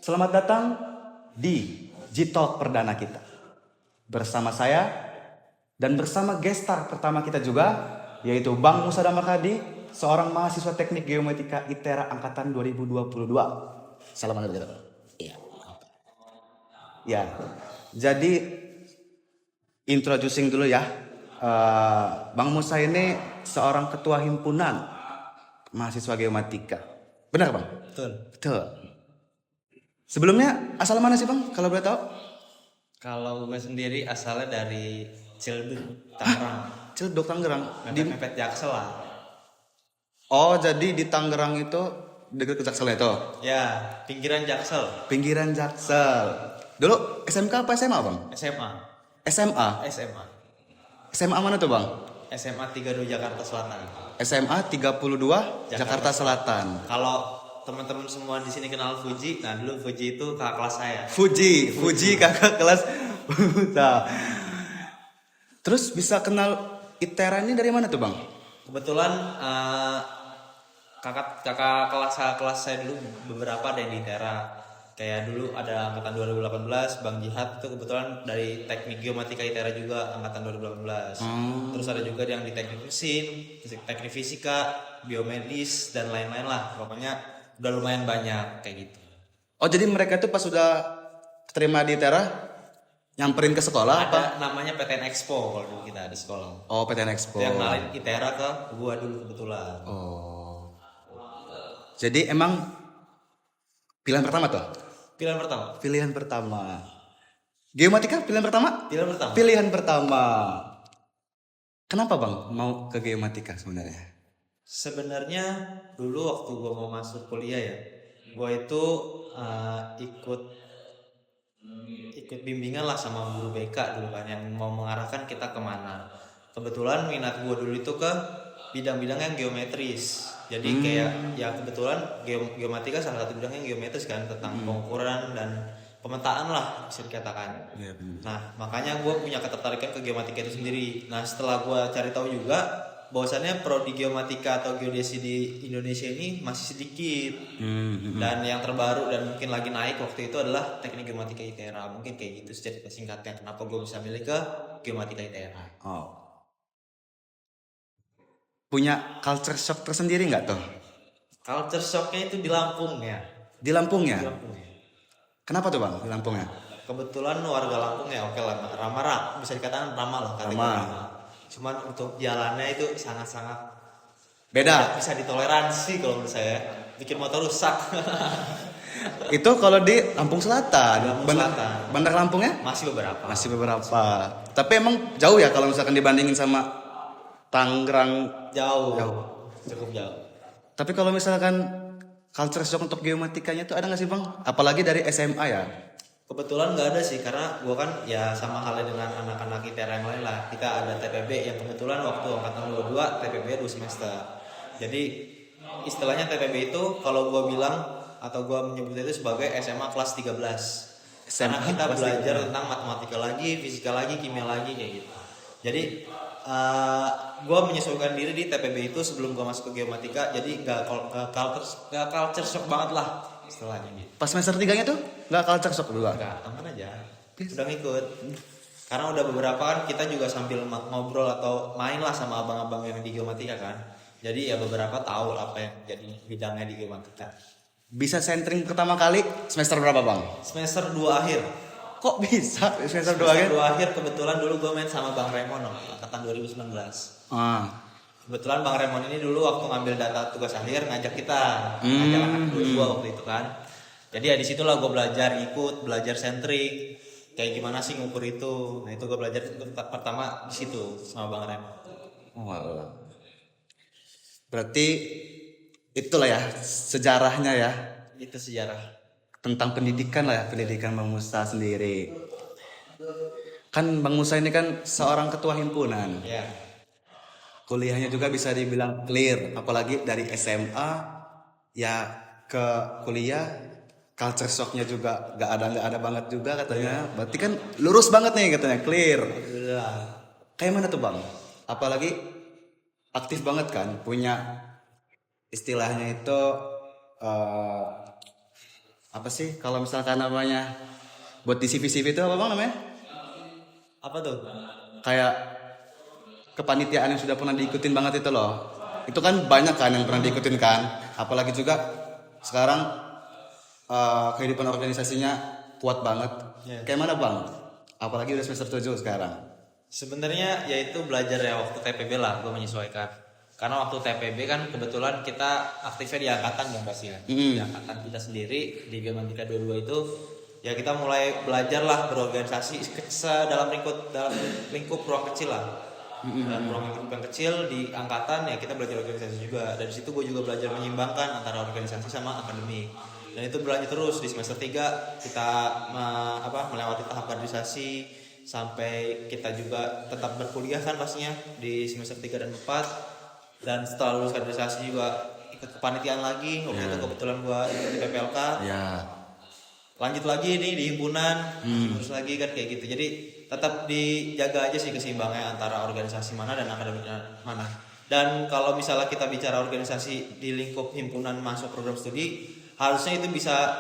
Selamat datang di G-Talk perdana kita. Bersama saya dan bersama guest star pertama kita juga, yaitu Bang Musa Damakadi, seorang mahasiswa teknik geomatika ITERA angkatan 2022. Salam dulu kita. Iya. Ya, jadi introducing dulu ya. Bang Musa ini seorang ketua himpunan mahasiswa geomatika. Benar Bang? Betul. Betul. Sebelumnya asal mana sih Bang, kalau boleh tahu? Kalau gue sendiri asalnya dari Ciledug, Tangerang. Ciledug, Tangerang. Mepet-mepet Jaksel lah. Oh, jadi di Tangerang itu dekat ke Jaksel itu? Ya, pinggiran Jaksel. Pinggiran Jaksel. Dulu SMK apa SMA Bang? SMA. SMA? SMA. SMA mana tuh Bang? SMA 32 Jakarta Selatan. SMA 32 Jakarta Selatan. Kalau teman-teman semua di sini kenal Fuji, nah dulu Fuji itu kakak kelas saya. Fuji kakak kelas. Nah. Terus bisa kenal ITERA ini dari mana tuh Bang? Kebetulan kakak kelas saya dulu beberapa ada yang di ITERA. Kayak dulu ada angkatan 2018, Bang Jihad itu kebetulan dari teknik geomatika ITERA juga angkatan 2018. Terus ada juga yang di teknik mesin, teknik fisika, biomedis dan lain-lain lah. Pokoknya udah lumayan banyak kayak gitu. Oh, jadi mereka tuh pas sudah terima di ITERA nyamperin ke sekolah apa? Ada namanya PTN Expo kalau dulu kita ada sekolah. Oh, PTN Expo. Itu yang ngalin ITERA ke gua dulu kebetulan. Oh. Jadi emang pilihan pertama tuh? Pilihan pertama. Pilihan pertama. Geomatika pilihan pertama? Pilihan pertama. Pilihan pertama. Kenapa Bang mau ke geomatika sebenarnya? Sebenarnya dulu waktu gue mau masuk kuliah ya, gue itu ikut bimbingan lah sama guru BK dulu kan yang mau mengarahkan kita kemana. Kebetulan minat gue dulu itu ke bidang-bidang yang geometris. Jadi kayak ya kebetulan geomatika salah satu bidang yang geometris kan, tentang pengukuran dan pemetaan lah bisa dikatakan. Ya, Nah makanya gue punya ketertarikan ke geomatika itu sendiri. Nah setelah gue cari tahu juga bahwasannya prodi geomatika atau geodesi di Indonesia ini masih sedikit. Dan yang terbaru dan mungkin lagi naik waktu itu adalah teknik geomatika ITERA. Mungkin kayak gitu cerita singkatnya kenapa gue bisa milih ke geomatika ITERA. Oh. Punya culture shock tersendiri nggak tuh? Culture shocknya itu di Lampung ya. Di Lampung ya? Di Lampung ya. Kenapa tuh Bang di Lampung ya? Kebetulan warga Lampung ya oke lah, ramah bisa dikatakan ramah lah. Ramah. Cuman untuk jalannya itu sangat-sangat Beda. bisa ditoleransi kalau menurut saya. Bikin motor rusak. Itu kalau di Lampung Selatan. Lampung Selatan. Bandar Lampungnya? Masih beberapa. Masih beberapa. Tapi emang jauh ya kalau misalkan dibandingin sama Tangerang. Jauh. Cukup jauh. Tapi kalau misalkan culture shock untuk geomatikanya itu ada nggak sih Bang? Apalagi dari SMA ya? Kebetulan nggak ada sih karena gue kan ya sama halnya dengan anak-anak ITERA yang lain lah. Kita ada TPB yang kebetulan waktu angkatan 22 TPB 2 semester. Jadi istilahnya TPB itu kalau gue bilang atau gue menyebutnya itu sebagai SMA kelas 13. Karena kita belajar tentang matematika lagi, fisika lagi, kimia lagi kayak gitu. Jadi gue menyesuaikan diri di TPB itu sebelum gue masuk ke geomatika. Jadi gak culture shock banget lah istilahnya gitu. Pas semester 3-nya tuh nggak culture shock dulu? Enggak, aman aja. Udah ngikut. Karena udah beberapa kan kita juga sambil ngobrol atau main lah sama abang-abang yang di geomatika kan. Jadi ya beberapa tahu apa yang jadi bidangnya di geomatika. Bisa sentring pertama kali semester berapa Bang? Semester 2 akhir. Kok bisa semester 2 akhir? 2 akhir kebetulan dulu gue main sama Bang Raymond angkatan 2019. Kebetulan Bang Raymond ini dulu waktu ngambil data tugas akhir ngajak kita, ngajak anak dua waktu itu kan. Jadi ya disitulah gue belajar sentrik, kayak gimana sih ngukur itu. Nah itu gue belajar pertama di situ sama Bang Raymond. Oh, berarti itulah ya sejarahnya ya. Itu sejarah. Tentang pendidikan lah ya, pendidikan Bang Musa sendiri. Kan Bang Musa ini kan seorang ketua himpunan. Ya. Kuliahnya juga bisa dibilang clear, apalagi dari SMA ya ke kuliah, culture shocknya juga nggak ada banget juga katanya. Berarti kan lurus banget nih katanya, clear. Alhamdulillah. Kayak mana tuh Bang? Apalagi aktif banget kan, punya istilahnya itu apa sih kalau misalkan namanya buat di CV itu apa bang namanya? Apa tuh? Kayak kepanitiaan yang sudah pernah diikutin banget itu loh. Itu kan banyak kan yang pernah diikutin kan. Apalagi juga sekarang kehidupan organisasinya kuat banget. Iya. Kayak mana bang? Apalagi udah semester 7 sekarang. Sebenarnya yaitu belajar ya waktu TPB lah gue menyesuaikan. Karena waktu TPB kan kebetulan kita aktifnya di angkatan yang pasti ya. Di angkatan kita sendiri di Geomatika 22 itu ya kita mulai belajar lah berorganisasi dalam lingkup ruang kecil lah. Dalam ruang lingkup yang kecil di angkatan ya kita belajar organisasi juga. Dari situ gue juga belajar menyeimbangkan antara organisasi sama akademik. Dan itu berlanjut terus di semester 3 kita melewati tahap kaderisasi sampai kita juga tetap berkuliah kan pastinya di semester 3 dan 4. Dan setelah lulus kaderisasi juga ikut kepanitiaan lagi. Waktu itu kebetulan gua ikut di PPLK. Lanjut lagi nih di himpunan, terus lagi kan kayak gitu. Jadi tetap dijaga aja sih keseimbangannya antara organisasi mana dan akademik mana. Dan kalau misalnya kita bicara organisasi di lingkup himpunan masuk program studi, harusnya itu bisa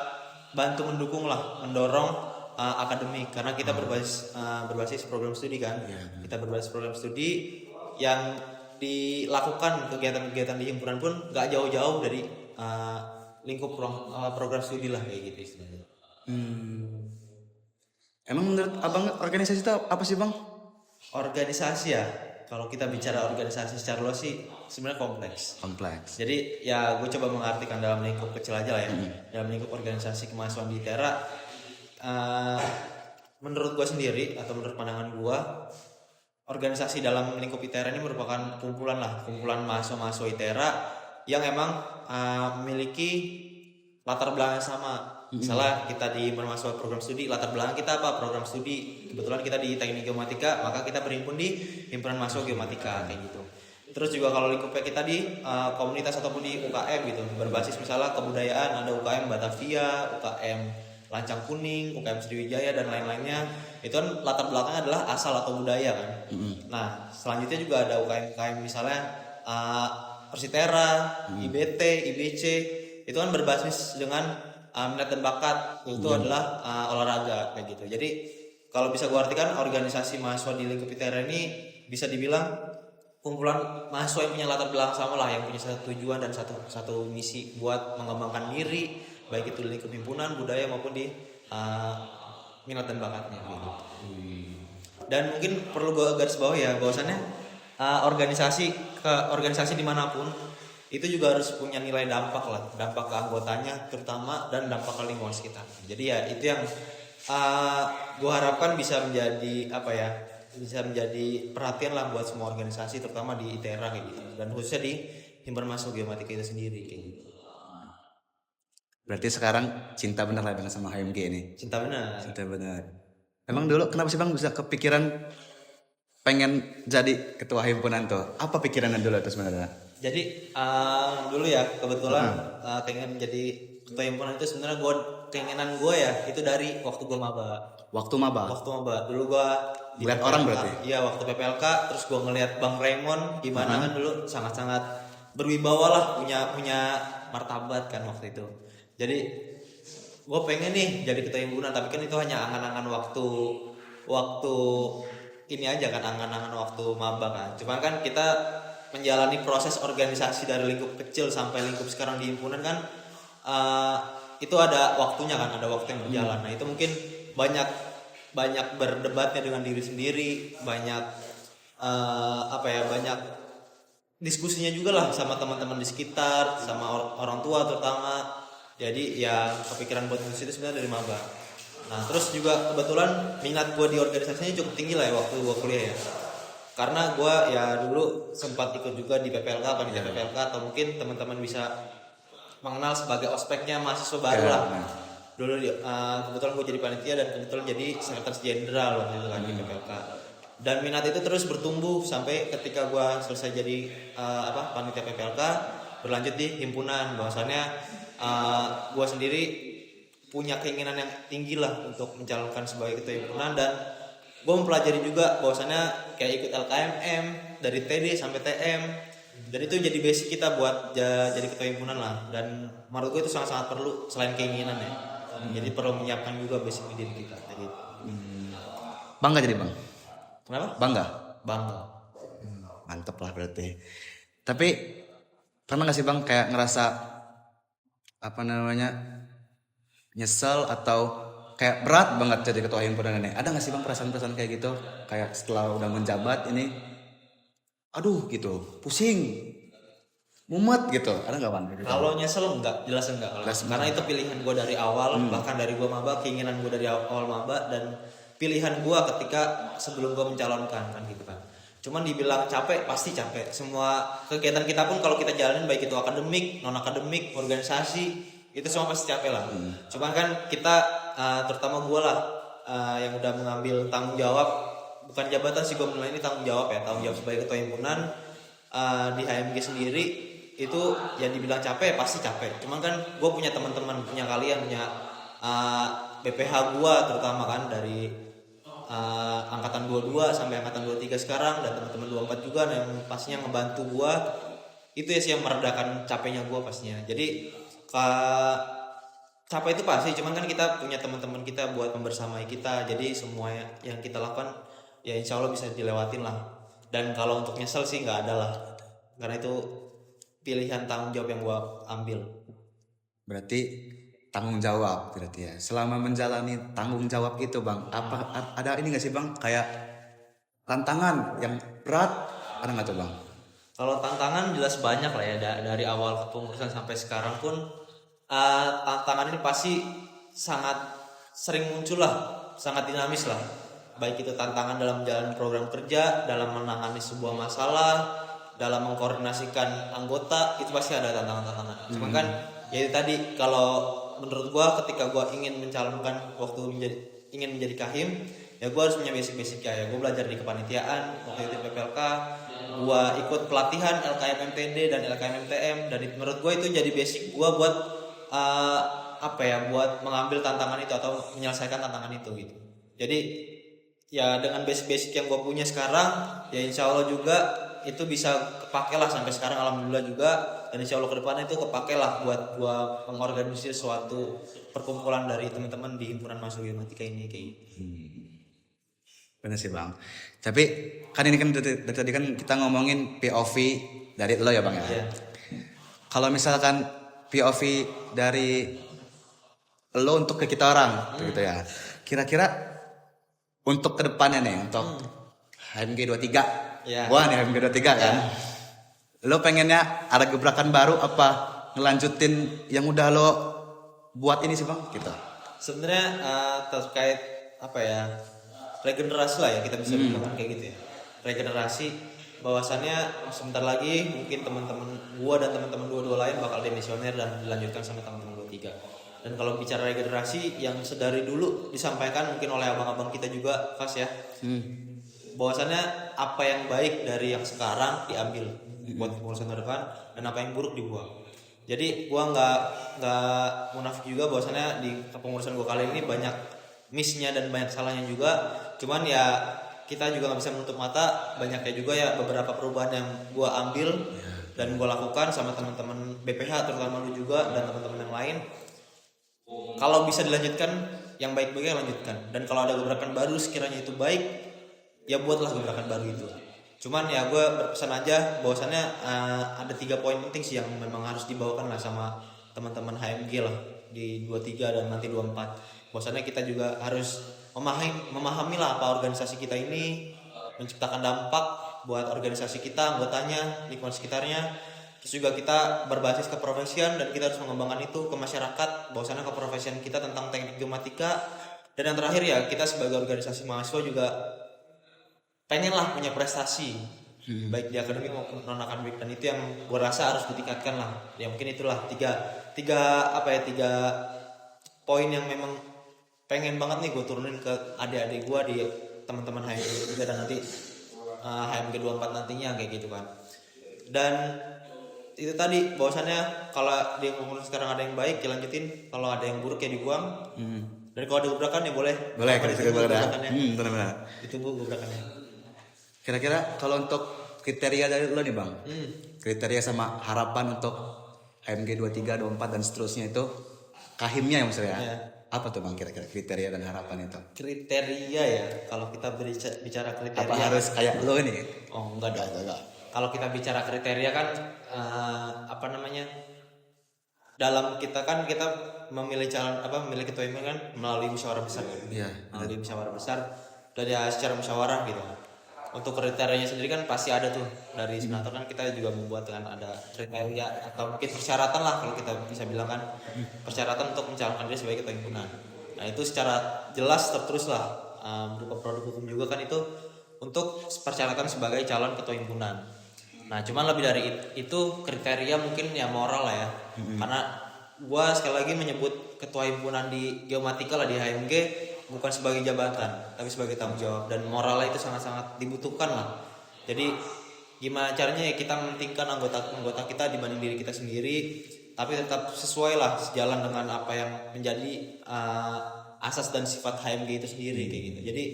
bantu mendukung lah, mendorong akademik karena kita berbasis program studi kan. Kita berbasis program studi yang dilakukan kegiatan-kegiatan di himpunan pun gak jauh-jauh dari lingkup program studi lah kayak gitu istilahnya. Emang menurut abang organisasi itu apa sih bang? Organisasi ya, kalau kita bicara organisasi secara luas sih sebenarnya kompleks. Jadi ya gue coba mengartikan dalam lingkup kecil aja lah ya. Dalam lingkup organisasi kemahasiswaan di ITERA, menurut gue sendiri atau menurut pandangan gue, organisasi dalam lingkup ITERA ini merupakan kumpulan mahasiswa-mahasiswa ITERA yang emang memiliki latar belakang yang sama. Misalnya kita di mahasiswa program studi, latar belakang kita apa? Program studi. Kebetulan kita di teknik geomatika, maka kita berhimpun di himpunan mahasiswa geomatika kayak gitu. Terus juga kalau lingkupnya kita di komunitas ataupun di UKM gitu, berbasis misalnya kebudayaan, ada UKM Batavia, UKM Lancang Kuning, UKM Sriwijaya dan lain-lainnya. Itu kan latar belakangnya adalah asal atau budaya kan. Nah selanjutnya juga ada UKM misalnya Persitera, IBT, IBC. Itu kan berbasis dengan minat dan bakat, itu adalah olahraga kayak gitu. Jadi kalau bisa gue artikan organisasi mahasiswa di lingkup ITERA ini bisa dibilang kumpulan mahasiswa yang punya latar belakang sama lah, yang punya satu tujuan dan satu misi buat mengembangkan diri, baik itu di lingkup himpunan, budaya maupun di minat dan bakatnya gitu. Dan mungkin perlu gue garis bawah ya bahwasannya organisasi dimanapun itu juga harus punya nilai dampak ke anggotanya terutama dan dampak ke lingkungan sekitar. Jadi ya itu yang gue harapkan bisa menjadi perhatian lah buat semua organisasi terutama di ITERA kayak gitu, dan khususnya di himpunan mahasiswa geomatika itu sendiri kayak gitu. Berarti sekarang cinta bener lah dengan sama HMG ini. Cinta benar. Emang dulu kenapa sih bang bisa kepikiran pengen jadi ketua himpunan tuh? Apa pikirannya dulu itu sebenarnya? Jadi dulu ya kebetulan keinginan menjadi ketua himpunan itu sebenarnya keinginan gue ya itu dari waktu gue maba. Waktu maba. Dulu gue lihat orang berarti. Iya waktu PPLK, terus gue ngelihat Bang Raymond gimana kan dulu sangat-sangat berwibawa lah, punya martabat kan waktu itu. Jadi gue pengen nih jadi ketua himpunan, tapi kan itu hanya angan-angan waktu ini aja kan, angan-angan waktu maba kan. Cuman kan kita menjalani proses organisasi dari lingkup kecil sampai lingkup sekarang di himpunan kan itu ada waktunya kan, ada waktu yang berjalan. Nah itu mungkin banyak berdebatnya dengan diri sendiri, banyak banyak diskusinya juga lah sama teman-teman di sekitar, sama orang tua terutama. Jadi ya kepikiran buat diskusi itu sebenarnya dari maba. Nah terus juga kebetulan minat gue di organisasinya cukup tinggi lah ya waktu gue kuliah ya. Karena gue ya dulu sempat ikut juga di PPLK, panitia PPLK, atau mungkin teman-teman bisa mengenal sebagai ospeknya mahasiswa baru lah. Dulu kebetulan gue jadi panitia dan kebetulan jadi sekretaris jenderal waktu itu kan di PPLK. Dan minat itu terus bertumbuh sampai ketika gue selesai jadi panitia PPLK, berlanjut di himpunan. Bahwasannya gue sendiri punya keinginan yang tinggi lah untuk mencalonkan sebagai ketua himpunan, dan gue mempelajari juga bahwasannya kayak ikut LKMM dari TD sampai TM, dan itu jadi basic kita buat jadi ketua himpunan lah. Dan menurut gue itu sangat-sangat perlu selain keinginan ya. Jadi perlu menyiapkan juga basic di diri kita kayak gitu. Bangga jadi bang? Kenapa? Bangga? Bangga. Mantep lah berarti. Tapi pernah gak sih bang kayak ngerasa apa namanya nyesel atau kayak berat banget jadi ketua himpunan ini? Ada gak sih bang perasaan-perasaan kayak gitu? Kayak setelah udah menjabat ini, aduh gitu, pusing, mumet gitu. Ada gak bang? Gitu? Kalau nyesel enggak, jelas enggak. Karena itu pilihan gue dari awal, bahkan dari gue maba, keinginan gue dari awal maba, dan pilihan gue ketika sebelum gue mencalonkan kan gitu kan. Cuman dibilang capek, pasti capek. Semua kegiatan kita pun kalau kita jalanin, baik itu akademik, non akademik, organisasi, itu semua pasti capek lah. Cuman kan kita terutama gue lah yang udah mengambil tanggung jawab, bukan jabatan sih gue menilai ini tanggung jawab ya, tanggung jawab sebagai ketua himpunan di HMG sendiri. Itu ya dibilang capek, pasti capek. Cuman kan gue punya teman-teman, punya kalian, punya BPH gue terutama kan dari angkatan 22 sampai angkatan 23 sekarang, dan teman-teman 24 juga yang pastinya ngebantu gue. Itu ya sih yang meredakan capeknya gue pastinya. Jadi capek itu pasti, cuman kan kita punya teman-teman kita buat membersamai kita. Jadi semua yang kita lakukan ya insya Allah bisa dilewatin lah. Dan kalau untuk nyesel sih nggak ada lah, karena itu pilihan tanggung jawab yang gue ambil. Berarti tanggung jawab berarti ya. Selama menjalani tanggung jawab itu bang, apa ada ini gak sih bang kayak tantangan yang berat, ada nggak tuh bang? Kalau tantangan jelas banyak lah ya, dari awal kepengurusan sampai sekarang pun tantangan ini pasti sangat sering muncul lah, sangat dinamis lah. Baik itu tantangan dalam menjalani program kerja, dalam menangani sebuah masalah, dalam mengkoordinasikan anggota, itu pasti ada tantangan-tantangan. Cuma kan ya itu tadi, kalau menurut gua ketika gua ingin mencalonkan waktu ingin menjadi kahim, ya gua harus punya basic-basicnya ya. Gua belajar di kepanitiaan, waktu itu PPLK, gua ikut pelatihan LKM MTD dan LKM MTM, dan menurut gua itu jadi basic gua buat buat mengambil tantangan itu atau menyelesaikan tantangan itu gitu. Jadi ya dengan basic-basic yang gua punya sekarang, ya insya Allah juga itu bisa kepake lah sampai sekarang, alhamdulillah juga. Dan insya Allah ke depannya itu kepake lah buat gua mengorganisir suatu perkumpulan dari teman-teman di himpunan mahasiswa geomatika ini kayak gitu. Bener sih bang. Tapi kan ini kan dari tadi kan kita ngomongin POV dari lo ya bang ya. Iya. Kalau misalkan POV dari lo untuk ke kita orang gitu ya. Kira-kira untuk kedepannya nih untuk HMG 23. Iya. Wah nih HMG 23 kan. Lo pengennya ada gebrakan baru apa ngelanjutin yang udah lo buat ini sih bang gitu? Sebenarnya terkait regenerasi lah ya, kita bisa bilang kayak gitu ya. Regenerasi bahwasannya sebentar lagi mungkin teman-teman gua dan teman-teman 22 lain bakal demisioner dan dilanjutkan sama teman-teman 23. Dan kalau bicara regenerasi yang sedari dulu disampaikan mungkin oleh abang-abang kita juga pas ya. Bahwasannya apa yang baik dari yang sekarang diambil buat pengurusan ke depan, dan apa yang buruk dibuang. Jadi gua nggak munafik juga bahwasannya di kepengurusan gua kali ini banyak missnya dan banyak salahnya juga. Cuman ya kita juga nggak bisa menutup mata, banyaknya juga ya beberapa perubahan yang gua ambil dan gua lakukan sama teman-teman BPH terutama lu juga dan teman-teman yang lain. Kalau bisa dilanjutkan, yang baik-baiknya lanjutkan. Dan kalau ada gebrakan baru sekiranya itu baik, ya buatlah gebrakan baru itu. Cuman ya gue berpesan aja bahwasannya ada 3 poin penting sih yang memang harus dibawakan lah sama teman-teman HMG lah di 23 dan nanti 24. Bahwasannya kita juga harus memahami lah apa organisasi kita ini, menciptakan dampak buat organisasi kita, anggotanya, lingkungan sekitarnya. Terus juga kita berbasis keprofesian dan kita harus mengembangkan itu ke masyarakat. Bahwasannya keprofesian kita tentang teknik geomatika. Dan yang terakhir ya kita sebagai organisasi mahasiswa juga pengen lah punya prestasi baik di akademik maupun non akademik, dan itu yang gue rasa harus ditingkatkan lah. Ya mungkin itulah tiga poin yang memang pengen banget nih gue turunin ke adik-adik gue di teman-teman HMG 3 dan nanti HMG 24 nantinya kayak gitu kan. Dan itu tadi bahwasannya kalau di pengurusan sekarang ada yang baik dilanjutin, kalau ada yang buruk ya dibuang. Dan kalau ada gebrakan ya boleh Ditunggu gebrakannya. benar-benar. Ditunggu gebrakannya. Kira-kira kalau untuk kriteria dari lo nih bang, kriteria sama harapan untuk HMG 23, 24 dan seterusnya itu kahimnya yang maksudnya. Apa tuh Bang kira-kira kriteria dan harapan itu? Kriteria ya, kalau kita bicara kriteria. Apa harus kayak lo nih? Oh enggak dong. Enggak. Kalau kita bicara kriteria kan apa namanya? Dalam kita kan kita memilih calon memilih ketua MK kan melalui musyawarah besar kan. Iya. Melalui musyawarah besar dan ya secara musyawarah gitu. Untuk kriterianya sendiri kan pasti ada tuh dari senator kan kita juga membuat dengan ada kriteria atau mungkin persyaratan lah kalau kita bisa bilang kan persyaratan untuk mencalonkan diri sebagai ketua himpunan. Nah itu secara jelas tertulis lah berupa produk hukum juga kan itu untuk persyaratan sebagai calon ketua himpunan. Nah cuman lebih dari itu kriteria mungkin ya moral lah ya karena gua sekali lagi menyebut ketua himpunan di Geomatika lah di HMG bukan sebagai jabatan tapi sebagai tanggung jawab dan moralnya itu sangat-sangat dibutuhkan lah. Jadi gimana caranya ya kita mementingkan anggota kita dibanding diri kita sendiri tapi tetap sesuai lah sejalan dengan apa yang menjadi asas dan sifat HMG itu sendiri kayak gitu. Jadi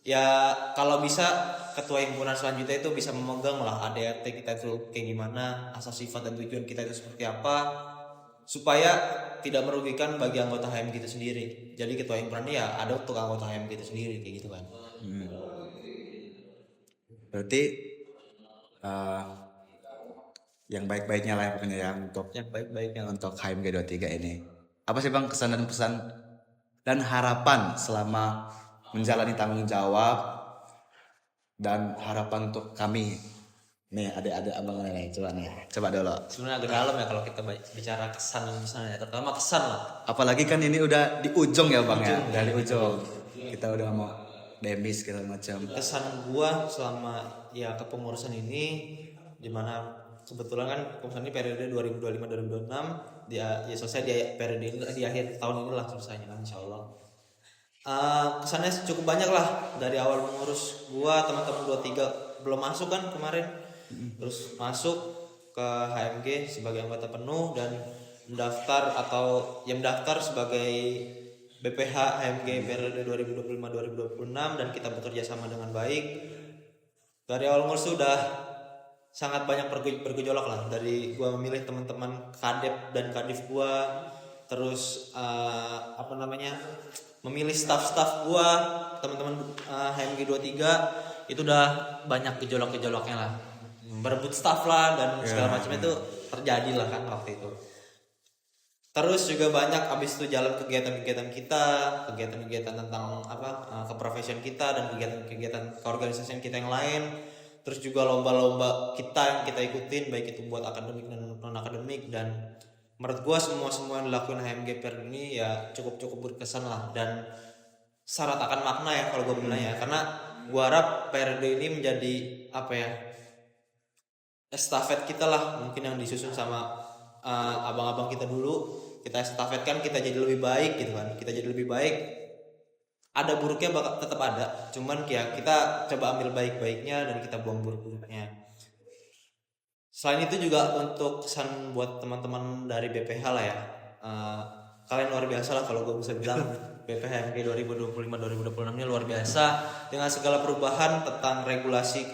ya kalau bisa ketua himpunan selanjutnya itu bisa memegang lah ADRT kita itu kayak gimana, asas sifat dan tujuan kita itu seperti apa supaya tidak merugikan bagi anggota HMG itu sendiri. Jadi ketua himpunan ya ada untuk anggota HMG itu sendiri kayak gitu kan. Berarti yang baik-baiknya lah pokoknya ya untuk Yang baik-baiknya untuk HMG 23 ini. Apa sih Bang kesan dan pesan dan harapan selama menjalani tanggung jawab dan harapan untuk kami nih adik-adik abang nih coba dulu. sebenarnya agak dalam ya kalau kita bicara kesan dan pesan ya, terutama kesan lah. Apalagi kan ini udah di ujung ya Bang ya, dari ujung kita udah mau demis segala macam. Kesan gua selama ya kepengurusan ini dimana kebetulan kan kepengurusan ini periode 2025-2026 dia ya selesai di periode ini di akhir tahun ini lah selesainya kan insyaallah. Kesannya cukup banyak lah dari awal mengurus gua teman-teman 23 belum masuk kan kemarin terus masuk ke HMG sebagai anggota penuh dan mendaftar sebagai BPH HMG periode 2025-2026 dan kita bekerja sama dengan baik. Dari awal mengurus sudah sangat banyak bergejolak lah dari gua memilih teman-teman kadep dan kadif gua terus memilih staff gua teman-teman HMG 23 itu udah banyak gejolak-gejolaknya lah berebut staff lah dan segala macam itu terjadi lah kan waktu itu. Terus juga banyak abis itu jalan kegiatan-kegiatan kita, kegiatan-kegiatan tentang keprofesian kita dan kegiatan-kegiatan keorganisasian kita yang lain. Terus juga lomba-lomba kita yang kita ikutin baik itu buat akademik dan non akademik dan menurut gua semua yang dilakuin HMG per ini ya cukup berkesan lah dan syarat akan makna ya kalau gua bilang ya karena gua harap periode ini menjadi estafet kita lah mungkin yang disusun sama abang-abang kita dulu kita estafetkan kita jadi lebih baik gitu kan kita jadi lebih baik ada buruknya tetap ada cuman ya kita coba ambil baik-baiknya dan kita buang buruk-buruknya. Selain itu juga untuk kesan buat teman-teman dari BPH lah ya kalian luar biasa lah kalau gue bisa bilang BPH MG 2025-2026 ini luar biasa dengan segala perubahan tentang regulasi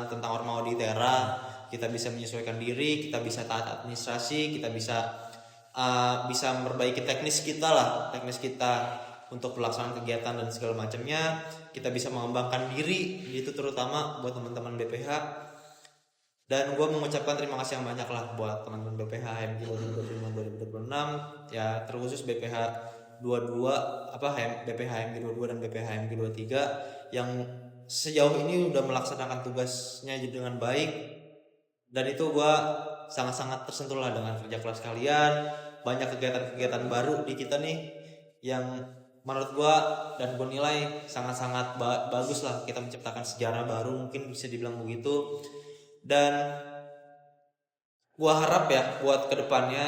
tentang Orma Auditera. Kita bisa menyesuaikan diri, kita bisa taat administrasi, kita bisa memperbaiki teknis kita untuk pelaksanaan kegiatan dan segala macamnya. Kita bisa mengembangkan diri, itu terutama buat teman-teman BPH. Dan gue mengucapkan terima kasih yang banyak lah buat teman-teman BPH HMG 2025-2026 ya terkhusus BPH 22 BPH HMG 22 dan BPH HMG 23 yang sejauh ini udah melaksanakan tugasnya dengan baik. Dan itu gue sangat-sangat tersentuh lah dengan kerja keras kalian. Banyak kegiatan-kegiatan baru di kita nih yang menurut gue dan gue nilai sangat-sangat bagus lah. Kita menciptakan sejarah baru mungkin bisa dibilang begitu. Dan gue harap ya buat kedepannya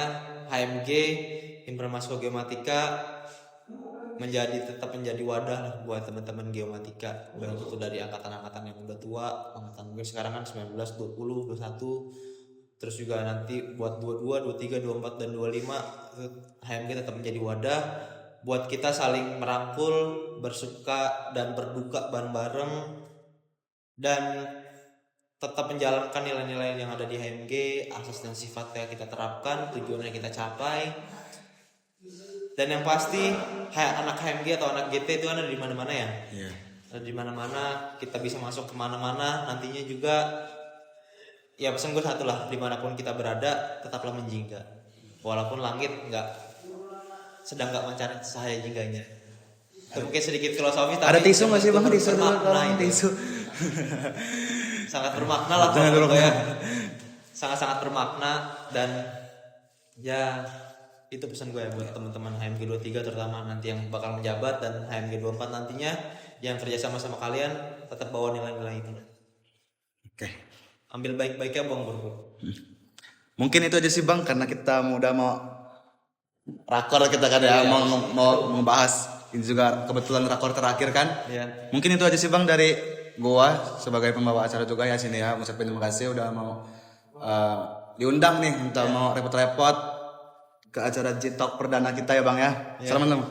HMG Himpunan Mahasiswa Geomatika tetap menjadi wadah lah buat teman-teman geomatika baik itu dari angkatan-angkatan yang udah tua, angkatan mungkin sekarang kan 19, 20, 21 terus juga nanti buat 22, 23, 24 dan 25 HMG tetap menjadi wadah buat kita saling merangkul, bersuka dan berduka bareng-bareng dan tetap menjalankan nilai-nilai yang ada di HMG, asas dan sifatnya kita terapkan, tujuannya kita capai. Dan yang pasti anak HMG atau anak GT itu ada di mana-mana ya. Iya. Ada di mana-mana, kita bisa masuk kemana-mana. Nantinya juga ya pesan gue satu lah, dimanapun kita berada tetaplah menjingga. Walaupun langit sedang nggak mencari cahaya jingganya. Itu mungkin sedikit filosofi. Ada tapi tisu nggak sih bang? Tisu dulu bermakna tolong itu. tisu. Sangat bermakna lah Sangat menurut gue ya. bermakna. Sangat-sangat bermakna dan ya itu pesan gue ya buat teman-teman HMG 23 terutama nanti yang bakal menjabat dan HMG 24 nantinya yang kerja sama kalian tetap bawa nilai-nilai itu. Oke. Ambil baik-baiknya bang bro. Mungkin itu aja sih bang, karena kita udah mau rakor kita kan ya, mau ngebahas ini juga kebetulan rakor terakhir kan. Iya. Mungkin itu aja sih bang dari gua sebagai pembawa acara juga ya sini ya. Mengucapkan terima kasih udah mau diundang nih, minta mau repot-repot ke acara G-Talk perdana kita ya bang ya. Selamat teman.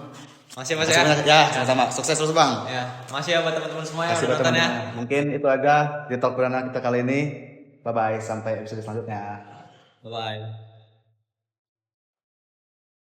Masih Terima kasih ya, sama-sama. Sukses terus bang. Ya, masih ya buat teman-teman semua yang Kasih udah buat nonton ya. teman-teman. Mungkin itu aja G-Talk perdana kita kali ini. Bye bye, sampai episode selanjutnya. Bye bye.